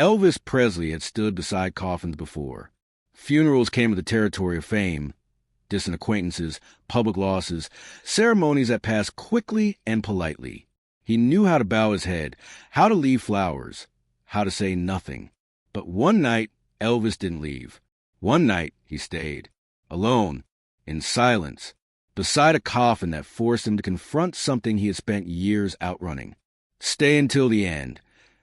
Elvis Presley had stood beside coffins before. Funerals came with the territory of fame, distant acquaintances, public losses, ceremonies that passed quickly and politely. He knew how to bow his head, how to leave flowers, how to say nothing. But one night, Elvis didn't leave. One night, he stayed, alone, in silence, beside a coffin that forced him to confront something he had spent years outrunning. Stay until the end,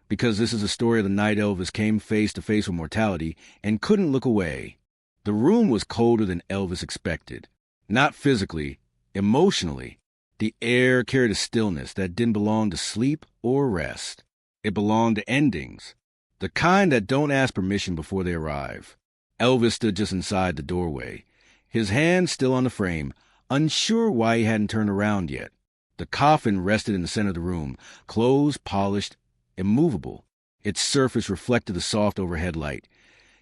because this is the story of the night Elvis came face to face with mortality and couldn't look away. The room was colder than Elvis expected. Not physically, emotionally. The air carried a stillness that didn't belong to sleep or rest. It belonged to endings, the kind that don't ask permission before they arrive. Elvis stood just inside the doorway, his hand still on the frame, unsure why he hadn't turned around yet. The coffin rested in the center of the room, closed, polished, immovable. Its surface reflected the soft overhead light,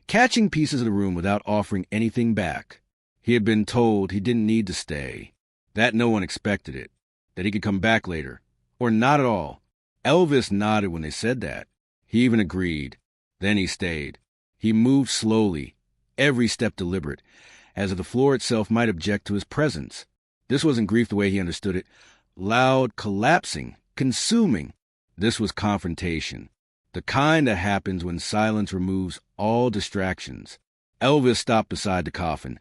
catching pieces of the room without offering anything back. He had been told he didn't need to stay, that no one expected it, that he could come back later, or not at all. Elvis nodded when they said that. He even agreed. Then he stayed. He moved slowly, every step deliberate, as if the floor itself might object to his presence. This wasn't grief the way he understood it. Loud, collapsing, consuming. This was confrontation, the kind that happens when silence removes all distractions. Elvis stopped beside the coffin,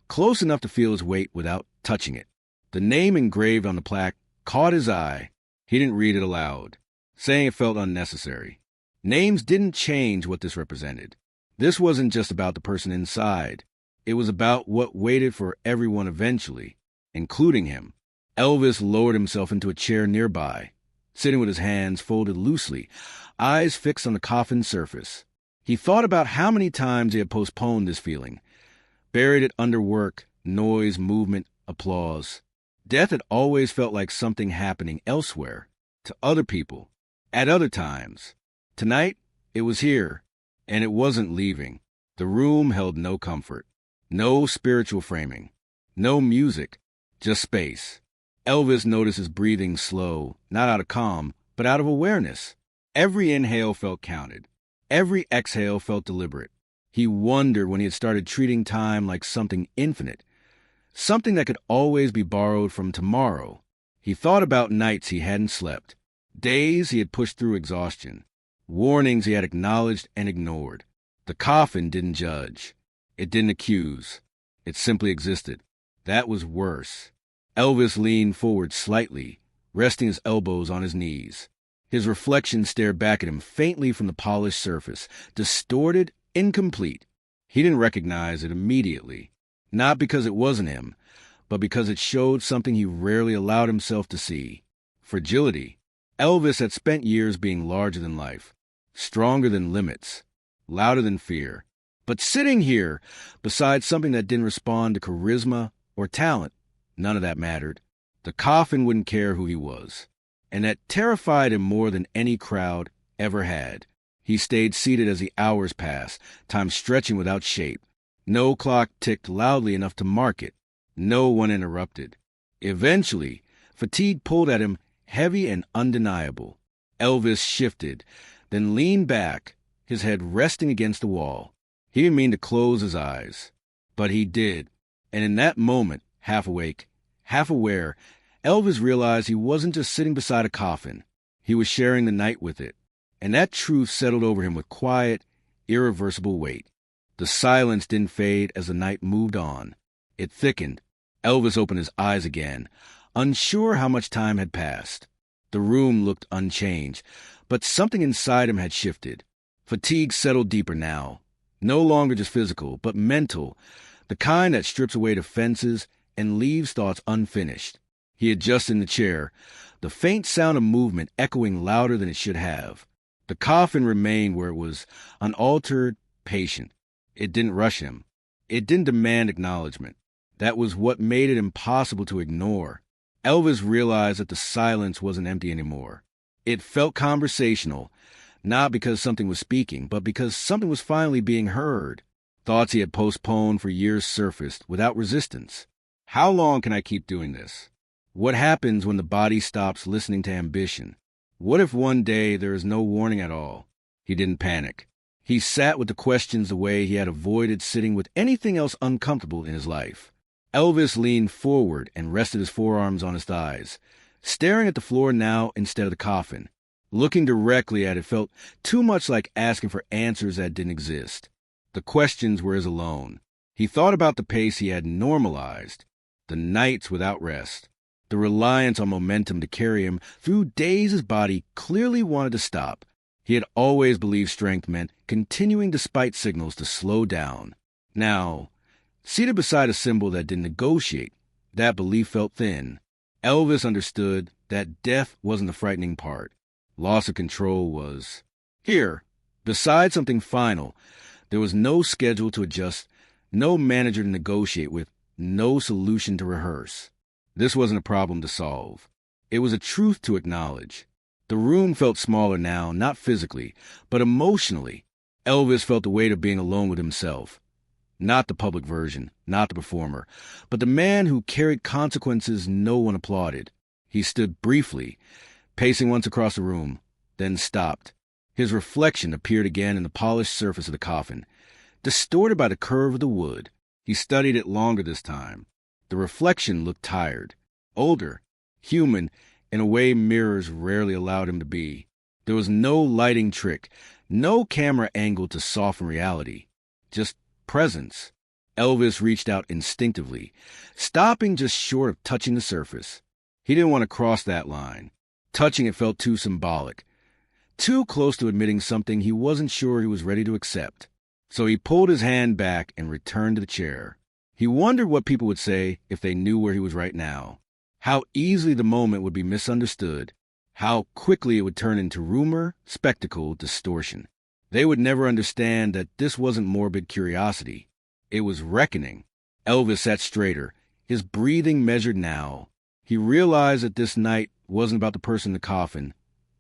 close enough to feel his weight without touching it. The name engraved on the plaque caught his eye. He didn't read it aloud, saying it felt unnecessary. Names didn't change what this represented. This wasn't just about the person inside. It was about what waited for everyone eventually, including him. Elvis lowered himself into a chair nearby, sitting with his hands folded loosely, eyes fixed on the coffin's surface. He thought about how many times he had postponed this feeling, buried it under work, noise, movement, applause. Death had always felt like something happening elsewhere, to other people, at other times. Tonight, it was here, and it wasn't leaving. The room held no comfort, no spiritual framing, no music, just space. Elvis noticed his breathing slow, not out of calm, but out of awareness. Every inhale felt counted. Every exhale felt deliberate. He wondered when he had started treating time like something infinite, something that could always be borrowed from tomorrow. He thought about nights he hadn't slept, days he had pushed through exhaustion, warnings he had acknowledged and ignored. The coffin didn't judge. It didn't accuse. It simply existed. That was worse. Elvis leaned forward slightly, resting his elbows on his knees. His reflection stared back at him faintly from the polished surface, distorted, incomplete. He didn't recognize it immediately, not because it wasn't him, but because it showed something he rarely allowed himself to see. Fragility. Elvis had spent years being larger than life, stronger than limits, louder than fear. But sitting here, beside something that didn't respond to charisma or talent, none of that mattered. The coffin wouldn't care who he was, and that terrified him more than any crowd ever had. He stayed seated as the hours passed, time stretching without shape. No clock ticked loudly enough to mark it. No one interrupted. Eventually, fatigue pulled at him, heavy and undeniable. Elvis shifted, then leaned back, his head resting against the wall. He didn't mean to close his eyes, but he did. And in that moment, half awake, half aware, Elvis realized he wasn't just sitting beside a coffin. He was sharing the night with it. And that truth settled over him with quiet, irreversible weight. The silence didn't fade as the night moved on. It thickened. Elvis opened his eyes again, unsure how much time had passed. The room looked unchanged, but something inside him had shifted. Fatigue settled deeper now. No longer just physical, but mental, the kind that strips away defenses and leaves thoughts unfinished. He adjusted in the chair, the faint sound of movement echoing louder than it should have. The coffin remained where it was, unaltered, patient. It didn't rush him. It didn't demand acknowledgement. That was what made it impossible to ignore. Elvis realized that the silence wasn't empty anymore. It felt conversational, not because something was speaking, but because something was finally being heard. Thoughts he had postponed for years surfaced without resistance. How long can I keep doing this? What happens when the body stops listening to ambition? What if one day there is no warning at all? He didn't panic. He sat with the questions the way he had avoided sitting with anything else uncomfortable in his life. Elvis leaned forward and rested his forearms on his thighs, staring at the floor now instead of the coffin. Looking directly at it felt too much like asking for answers that didn't exist. The questions were his alone. He thought about the pace he had normalized, the nights without rest, the reliance on momentum to carry him through days his body clearly wanted to stop. He had always believed strength meant continuing despite signals to slow down. Now, seated beside a symbol that didn't negotiate, that belief felt thin. Elvis understood that death wasn't the frightening part. Loss of control was. Here, beside something final, there was no schedule to adjust, no manager to negotiate with, no solution to rehearse. This wasn't a problem to solve. It was a truth to acknowledge. The room felt smaller now, not physically, but emotionally. Elvis felt the weight of being alone with himself. Not the public version, not the performer, but the man who carried consequences no one applauded. He stood briefly, pacing once across the room, then stopped. His reflection appeared again in the polished surface of the coffin, distorted by the curve of the wood. He studied it longer this time. The reflection looked tired, older, human, in a way mirrors rarely allowed him to be. There was no lighting trick, no camera angle to soften reality, just presence. Elvis reached out instinctively, stopping just short of touching the surface. He didn't want to cross that line. Touching it felt too symbolic, too close to admitting something he wasn't sure he was ready to accept. So he pulled his hand back and returned to the chair. He wondered what people would say if they knew where he was right now. How easily the moment would be misunderstood. How quickly it would turn into rumor, spectacle, distortion. They would never understand that this wasn't morbid curiosity. It was reckoning. Elvis sat straighter, his breathing measured now. He realized that this night wasn't about the person in the coffin.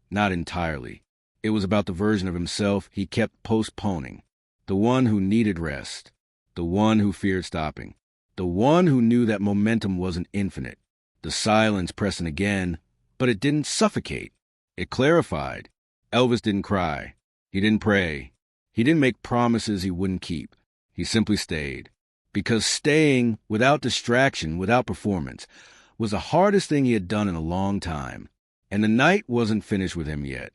Not entirely. It was about the version of himself he kept postponing. The one who needed rest. The one who feared stopping. The one who knew that momentum wasn't infinite. The silence pressing again, but it didn't suffocate. It clarified. Elvis didn't cry. He didn't pray. He didn't make promises he wouldn't keep. He simply stayed. Because staying, without distraction, without performance, was the hardest thing he had done in a long time. And the night wasn't finished with him yet.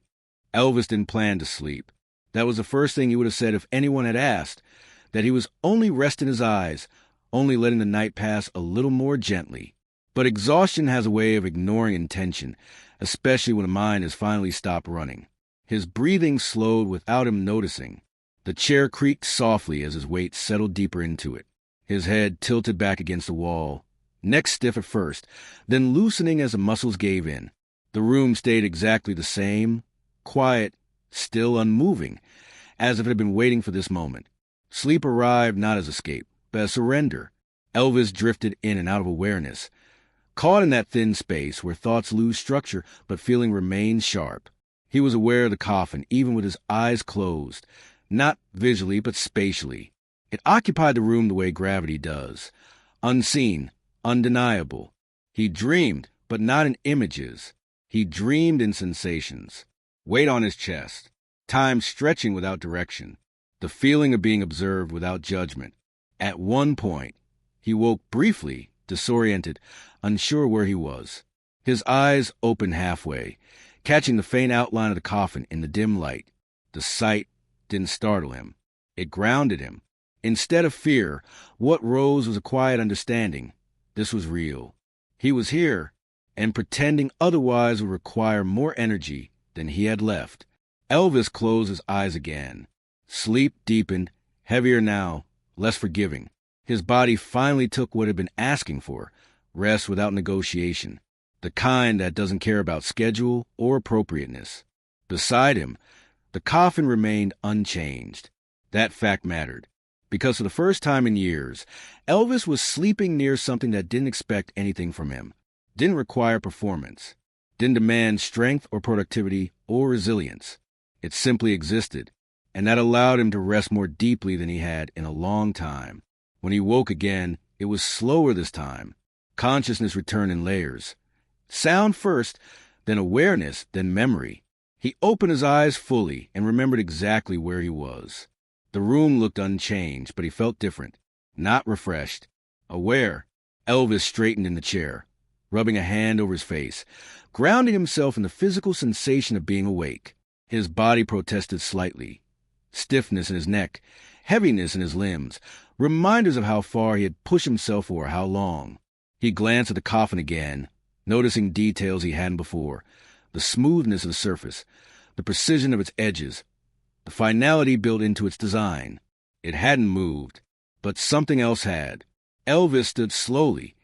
Elvis didn't plan to sleep. That was the first thing he would have said if anyone had asked, that he was only resting his eyes, only letting the night pass a little more gently. But exhaustion has a way of ignoring intention, especially when the mind has finally stopped running. His breathing slowed without him noticing. The chair creaked softly as his weight settled deeper into it. His head tilted back against the wall, neck stiff at first, then loosening as the muscles gave in. The room stayed exactly the same, quiet, still unmoving, as if it had been waiting for this moment. Sleep arrived not as escape, but as surrender. Elvis drifted in and out of awareness, caught in that thin space where thoughts lose structure but feeling remains sharp. He was aware of the coffin, even with his eyes closed, not visually but spatially. It occupied the room the way gravity does, unseen, undeniable. He dreamed, but not in images. He dreamed in sensations. Weight on his chest, time stretching without direction, the feeling of being observed without judgment. At one point, he woke briefly, disoriented, unsure where he was. His eyes opened halfway, catching the faint outline of the coffin in the dim light. The sight didn't startle him. It grounded him. Instead of fear, what rose was a quiet understanding. This was real. He was here, and pretending otherwise would require more energy than he had left. Elvis closed his eyes again. Sleep deepened, heavier now, less forgiving. His body finally took what it had been asking for, rest without negotiation, the kind that doesn't care about schedule or appropriateness. Beside him, the coffin remained unchanged. That fact mattered, because for the first time in years, Elvis was sleeping near something that didn't expect anything from him, didn't require performance, didn't demand strength or productivity or resilience. It simply existed, and that allowed him to rest more deeply than he had in a long time. When he woke again, it was slower this time. Consciousness returned in layers. Sound first, then awareness, then memory. He opened his eyes fully and remembered exactly where he was. The room looked unchanged, but he felt different, not refreshed. Aware, Elvis straightened in the chair, rubbing a hand over his face, grounding himself in the physical sensation of being awake. His body protested slightly. Stiffness in his neck, heaviness in his limbs, reminders of how far he had pushed himself or how long. He glanced at the coffin again, noticing details he hadn't before. The smoothness of the surface, the precision of its edges, the finality built into its design. It hadn't moved, but something else had. Elvis stood slowly,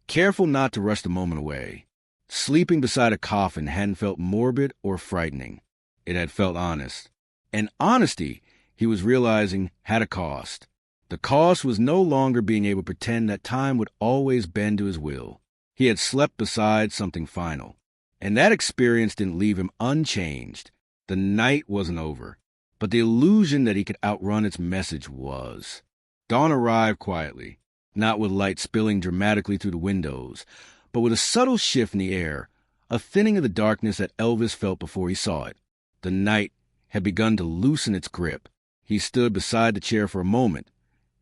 careful not to rush the moment away. Sleeping beside a coffin hadn't felt morbid or frightening. It had felt honest. And honesty, he was realizing, had a cost. The cost was no longer being able to pretend that time would always bend to his will. He had slept beside something final. And that experience didn't leave him unchanged. The night wasn't over, but the illusion that he could outrun its message was. Dawn arrived quietly, not with light spilling dramatically through the windows, but with a subtle shift in the air, a thinning of the darkness that Elvis felt before he saw it. The night had begun to loosen its grip. He stood beside the chair for a moment,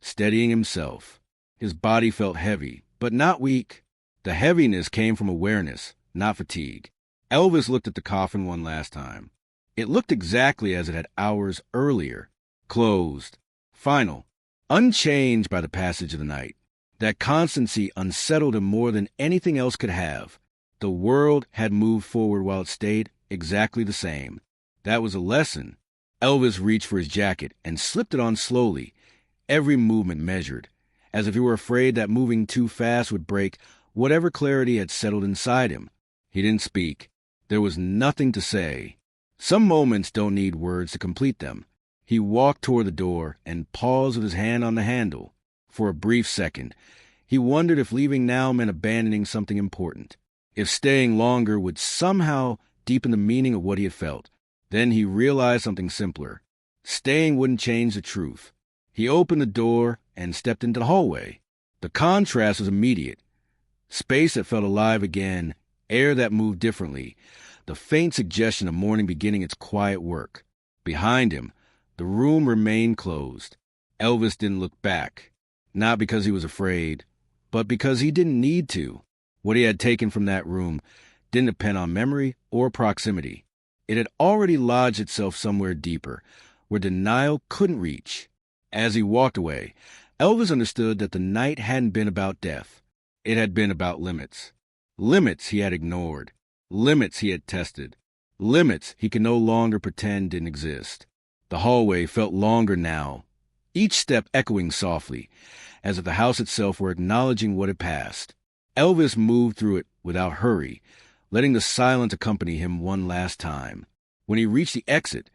steadying himself. His body felt heavy, but not weak. The heaviness came from awareness, not fatigue. Elvis looked at the coffin one last time. It looked exactly as it had hours earlier. Closed. Final. Unchanged by the passage of the night. That constancy unsettled him more than anything else could have. The world had moved forward while it stayed exactly the same. That was a lesson. Elvis reached for his jacket and slipped it on slowly, every movement measured, as if he were afraid that moving too fast would break whatever clarity had settled inside him. He didn't speak. There was nothing to say. Some moments don't need words to complete them. He walked toward the door and paused with his hand on the handle. For a brief second, he wondered if leaving now meant abandoning something important, if staying longer would somehow deepen the meaning of what he had felt. Then he realized something simpler. Staying wouldn't change the truth. He opened the door and stepped into the hallway. The contrast was immediate. Space that felt alive again, air that moved differently, the faint suggestion of morning beginning its quiet work. Behind him, the room remained closed. Elvis didn't look back, not because he was afraid, but because he didn't need to. What he had taken from that room didn't depend on memory or proximity. It had already lodged itself somewhere deeper, where denial couldn't reach. As he walked away, Elvis understood that the night hadn't been about death. It had been about limits. Limits he had ignored. Limits he had tested. Limits he could no longer pretend didn't exist. The hallway felt longer now, each step echoing softly, as if the house itself were acknowledging what had passed. Elvis moved through it without hurry, letting the silence accompany him one last time. When he reached the exit,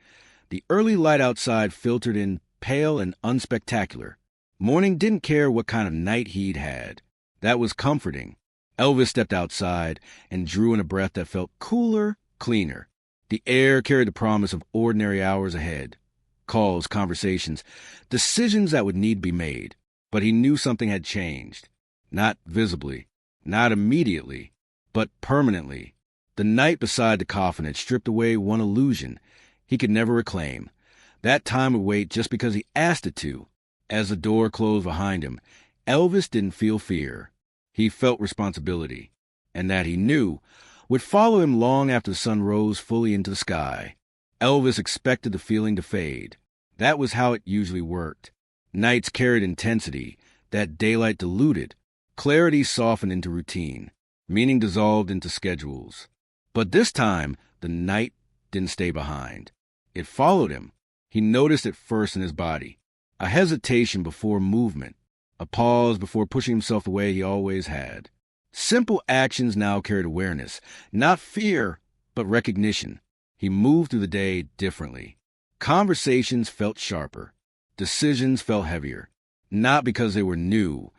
the early light outside filtered in, pale and unspectacular. Morning didn't care what kind of night he'd had. That was comforting. Elvis stepped outside and drew in a breath that felt cooler, cleaner. The air carried the promise of ordinary hours ahead. Calls, conversations, decisions that would need to be made. But he knew something had changed. Not visibly, not immediately, but permanently. The night beside the coffin had stripped away one illusion he could never reclaim. That time would wait just because he asked it to. As the door closed behind him, Elvis didn't feel fear. He felt responsibility, and that he knew would follow him long after the sun rose fully into the sky. Elvis expected the feeling to fade. That was how it usually worked. Nights carried intensity that daylight diluted. Clarity softened into routine. Meaning dissolved into schedules. But this time, the night didn't stay behind. It followed him. He noticed it first in his body. A hesitation before movement. A pause before pushing himself the way he always had. Simple actions now carried awareness. Not fear, but recognition. He moved through the day differently. Conversations felt sharper. Decisions felt heavier. Not because they were new,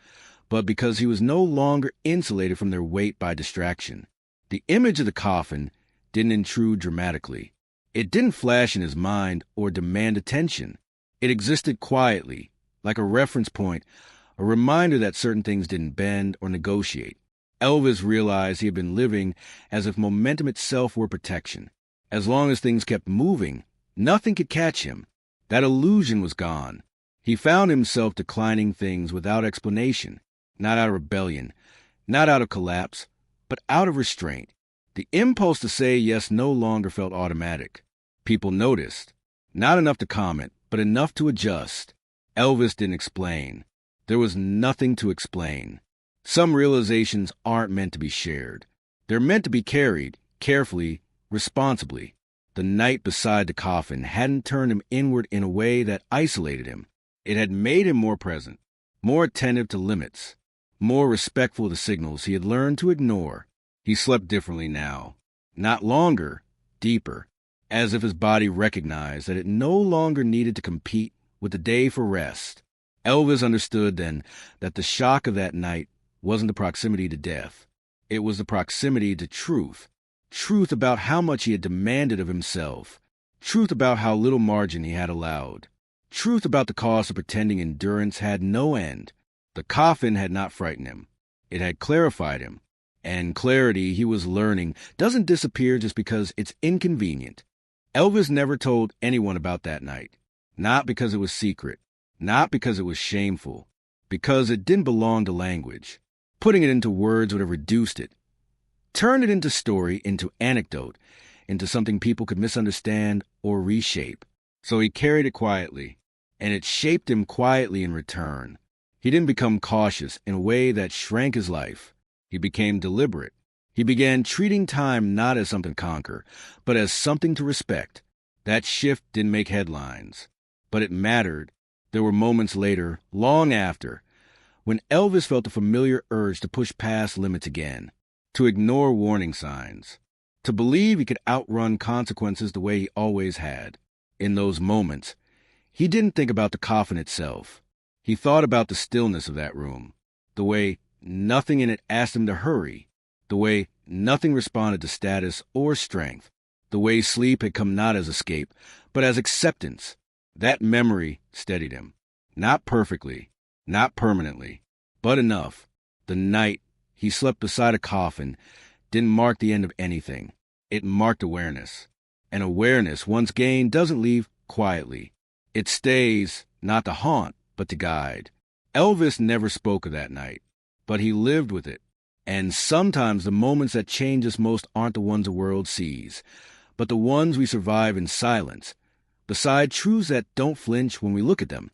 but because he was no longer insulated from their weight by distraction. The image of the coffin didn't intrude dramatically. It didn't flash in his mind or demand attention. It existed quietly, like a reference point, a reminder that certain things didn't bend or negotiate. Elvis realized he had been living as if momentum itself were protection. As long as things kept moving, nothing could catch him. That illusion was gone. He found himself declining things without explanation, not out of rebellion, not out of collapse, but out of restraint. The impulse to say yes no longer felt automatic. People noticed. Not enough to comment, but enough to adjust. Elvis didn't explain. There was nothing to explain. Some realizations aren't meant to be shared. They're meant to be carried, carefully, responsibly. The night beside the coffin hadn't turned him inward in a way that isolated him. It had made him more present, more attentive to limits, more respectful to signals he had learned to ignore. He slept differently now. Not longer, deeper, as if his body recognized that it no longer needed to compete with the day for rest. Elvis understood then that the shock of that night wasn't the proximity to death. It was the proximity to truth. Truth about how much he had demanded of himself. Truth about how little margin he had allowed. Truth about the cost of pretending endurance had no end. The coffin had not frightened him. It had clarified him. And clarity, he was learning, doesn't disappear just because it's inconvenient. Elvis never told anyone about that night. Not because it was secret. Not because it was shameful. Because it didn't belong to language. Putting it into words would have reduced it. Turn it into story, into anecdote, into something people could misunderstand or reshape. So he carried it quietly, and it shaped him quietly in return. He didn't become cautious in a way that shrank his life. He became deliberate. He began treating time not as something to conquer, but as something to respect. That shift didn't make headlines, but it mattered. There were moments later, long after, when Elvis felt a familiar urge to push past limits again, to ignore warning signs, to believe he could outrun consequences the way he always had. In those moments, he didn't think about the coffin itself. He thought about the stillness of that room, the way nothing in it asked him to hurry, the way nothing responded to status or strength, the way sleep had come not as escape, but as acceptance. That memory steadied him. Not perfectly, not permanently, but enough. The night he slept beside a coffin didn't mark the end of anything. It marked awareness. And awareness, once gained, doesn't leave quietly. It stays, not to haunt, but to guide. Elvis never spoke of that night, but he lived with it. And sometimes the moments that change us most aren't the ones the world sees, but the ones we survive in silence, beside truths that don't flinch when we look at them.